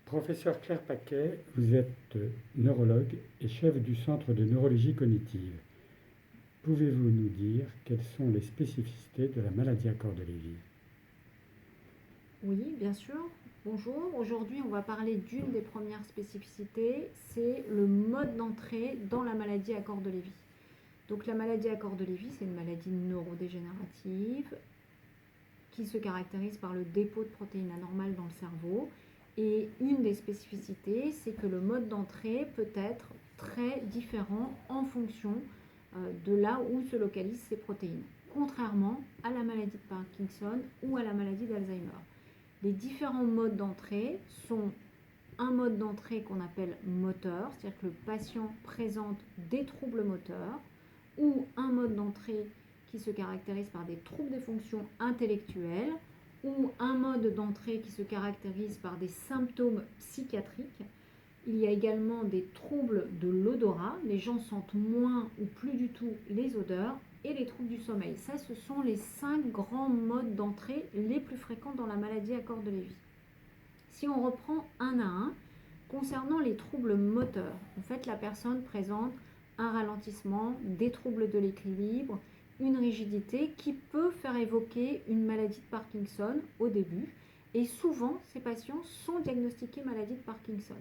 Professeur Claire Paquet, vous êtes neurologue et chef du Centre de neurologie cognitive. Pouvez-vous nous dire quelles sont les spécificités de la maladie à corps de Lévy? Oui, bien sûr. Bonjour. Aujourd'hui, on va parler d'une des premières spécificités, c'est le mode d'entrée dans la maladie à corps de Lévy. Donc la maladie à corps de Lévy, c'est une maladie neurodégénérative qui se caractérise par le dépôt de protéines anormales dans le cerveau. Et une des spécificités, c'est que le mode d'entrée peut être très différent en fonction de là où se localisent ces protéines, contrairement à la maladie de Parkinson ou à la maladie d'Alzheimer. Les différents modes d'entrée sont un mode d'entrée qu'on appelle moteur, c'est-à-dire que le patient présente des troubles moteurs, ou un mode d'entrée qui se caractérise par des troubles des fonctions intellectuelles, ou un mode d'entrée qui se caractérise par des symptômes psychiatriques. Il y a également des troubles de l'odorat, les gens sentent moins ou plus du tout les odeurs, et les troubles du sommeil. Ça, ce sont les 5 grands modes d'entrée les plus fréquents dans la maladie à corps de Lévy. Si on reprend un à un, concernant les troubles moteurs, en fait, la personne présente un ralentissement, des troubles de l'équilibre, une rigidité qui peut faire évoquer une maladie de Parkinson au début. Et souvent, ces patients sont diagnostiqués maladie de Parkinson.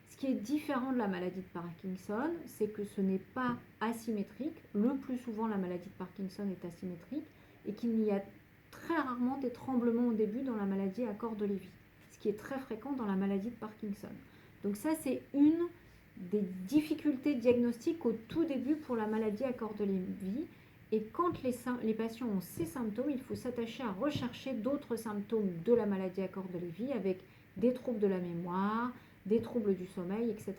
Ce qui est différent de la maladie de Parkinson, c'est que ce n'est pas asymétrique. Le plus souvent, la maladie de Parkinson est asymétrique et qu'il y a très rarement des tremblements au début dans la maladie à corps de Lévy, ce qui est très fréquent dans la maladie de Parkinson. Donc ça, c'est une des difficultés diagnostiques au tout début pour la maladie à corps de Lévy. Et quand les patients ont ces symptômes, il faut s'attacher à rechercher d'autres symptômes de la maladie à corps de Lévy avec des troubles de la mémoire, des troubles du sommeil, etc.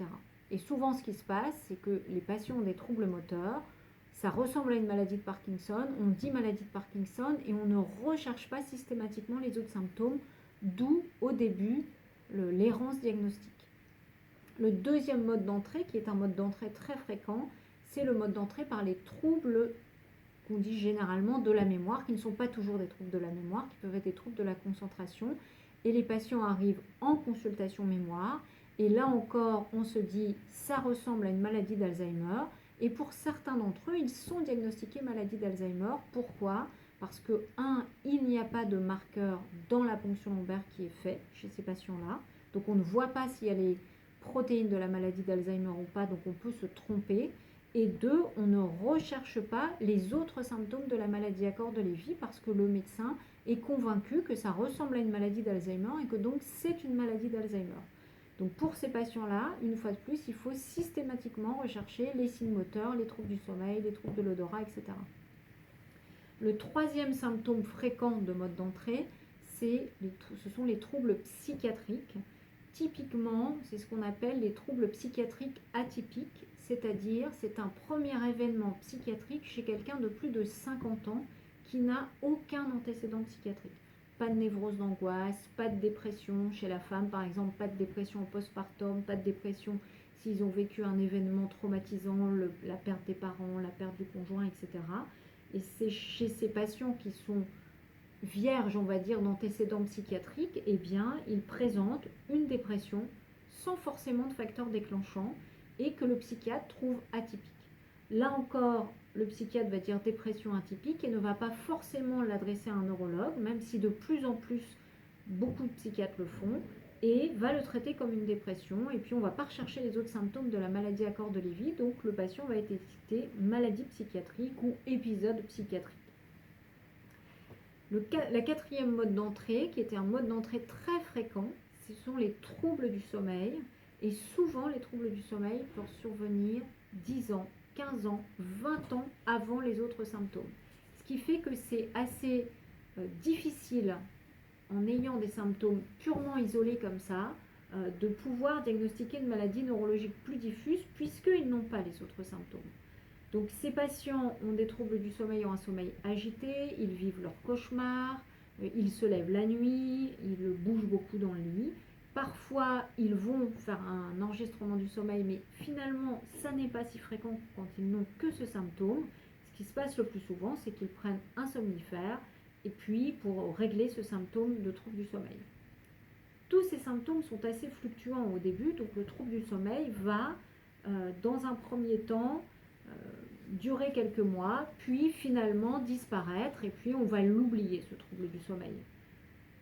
Et souvent, ce qui se passe, c'est que les patients ont des troubles moteurs, ça ressemble à une maladie de Parkinson, on dit maladie de Parkinson et on ne recherche pas systématiquement les autres symptômes, d'où au début l'errance diagnostique. Le deuxième mode d'entrée, qui est un mode d'entrée très fréquent, c'est le mode d'entrée par les troubles qu'on dit généralement de la mémoire, qui ne sont pas toujours des troubles de la mémoire, qui peuvent être des troubles de la concentration. Et les patients arrivent en consultation mémoire. Et là encore, on se dit, ça ressemble à une maladie d'Alzheimer. Et pour certains d'entre eux, ils sont diagnostiqués maladie d'Alzheimer. Pourquoi ? Parce que, il n'y a pas de marqueur dans la ponction lombaire qui est fait chez ces patients-là. Donc on ne voit pas s'il y a les protéines de la maladie d'Alzheimer ou pas, donc on peut se tromper. Et 2, on ne recherche pas les autres symptômes de la maladie à corps de Lévy parce que le médecin est convaincu que ça ressemble à une maladie d'Alzheimer et que donc c'est une maladie d'Alzheimer. Donc pour ces patients-là, une fois de plus, il faut systématiquement rechercher les signes moteurs, les troubles du sommeil, les troubles de l'odorat, etc. Le troisième symptôme fréquent de mode d'entrée, ce sont les troubles psychiatriques. Typiquement, c'est ce qu'on appelle les troubles psychiatriques atypiques, c'est-à-dire c'est un premier événement psychiatrique chez quelqu'un de plus de 50 ans qui n'a aucun antécédent psychiatrique. Pas de névrose d'angoisse, pas de dépression chez la femme par exemple, pas de dépression postpartum, pas de dépression s'ils ont vécu un événement traumatisant, la perte des parents, la perte du conjoint, etc. Et c'est chez ces patients qui sont vierges, on va dire, d'antécédents psychiatriques, eh bien, ils présentent une dépression sans forcément de facteur déclenchant et que le psychiatre trouve atypique. Là encore, le psychiatre va dire dépression atypique et ne va pas forcément l'adresser à un neurologue, même si de plus en plus beaucoup de psychiatres le font, et va le traiter comme une dépression. Et puis on ne va pas rechercher les autres symptômes de la maladie à corps de Lévy, donc le patient va être étiqueté maladie psychiatrique ou épisode psychiatrique. La quatrième mode d'entrée, qui était un mode d'entrée très fréquent, ce sont les troubles du sommeil. Et souvent, les troubles du sommeil peuvent survenir 10 ans, 15 ans, 20 ans avant les autres symptômes. Ce qui fait que c'est assez difficile, en ayant des symptômes purement isolés comme ça, de pouvoir diagnostiquer une maladie neurologique plus diffuse, puisqu'ils n'ont pas les autres symptômes. Donc ces patients ont des troubles du sommeil, ont un sommeil agité, ils vivent leurs cauchemars, ils se lèvent la nuit, ils bougent beaucoup dans le lit. Parfois, ils vont faire un enregistrement du sommeil, mais finalement, ça n'est pas si fréquent quand ils n'ont que ce symptôme. Ce qui se passe le plus souvent, c'est qu'ils prennent un somnifère, et puis pour régler ce symptôme de trouble du sommeil. tous ces symptômes sont assez fluctuants au début, donc le trouble du sommeil va, dans un premier temps, durer quelques mois, puis finalement disparaître, et puis on va l'oublier, ce trouble du sommeil.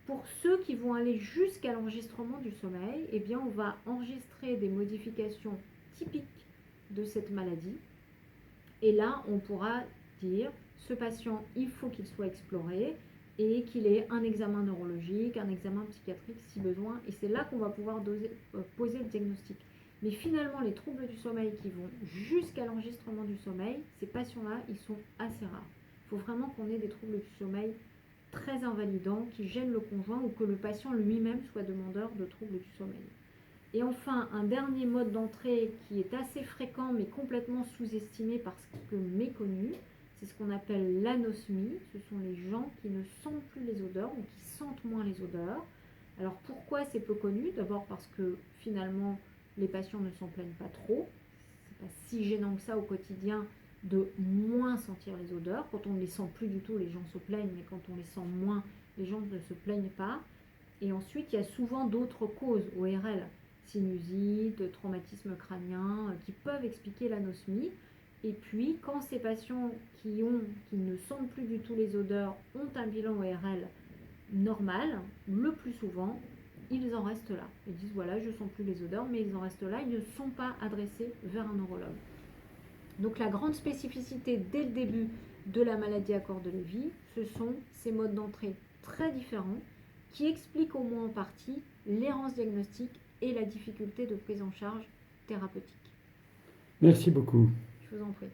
Pour ceux qui vont aller jusqu'à l'enregistrement du sommeil, eh bien on va enregistrer des modifications typiques de cette maladie, et là on pourra dire, ce patient, il faut qu'il soit exploré, et qu'il ait un examen neurologique, un examen psychiatrique si besoin, et c'est là qu'on va pouvoir poser le diagnostic. Mais finalement, les troubles du sommeil qui vont jusqu'à l'enregistrement du sommeil, ces patients-là, ils sont assez rares. Il faut vraiment qu'on ait des troubles du sommeil très invalidants, qui gênent le conjoint ou que le patient lui-même soit demandeur de troubles du sommeil. Et enfin, un dernier mode d'entrée qui est assez fréquent mais complètement sous-estimé parce que méconnu, c'est ce qu'on appelle l'anosmie. Ce sont les gens qui ne sentent plus les odeurs ou qui sentent moins les odeurs. Alors pourquoi c'est peu connu? D'abord parce que finalement les patients ne s'en plaignent pas trop. C'est pas si gênant que ça au quotidien de moins sentir les odeurs. Quand on ne les sent plus du tout, les gens se plaignent, mais quand on les sent moins, les gens ne se plaignent pas. Et ensuite, il y a souvent d'autres causes ORL, sinusite, traumatisme crânien, qui peuvent expliquer l'anosmie. Et puis, quand ces patients qui ne sentent plus du tout les odeurs ont un bilan ORL normal, le plus souvent, ils en restent là. Ils disent voilà, je ne sens plus les odeurs, mais ils en restent là, ils ne sont pas adressés vers un neurologue. Donc la grande spécificité dès le début de la maladie à corps de Lévy, ce sont ces modes d'entrée très différents qui expliquent au moins en partie l'errance diagnostique et la difficulté de prise en charge thérapeutique. Merci beaucoup. Je vous en prie.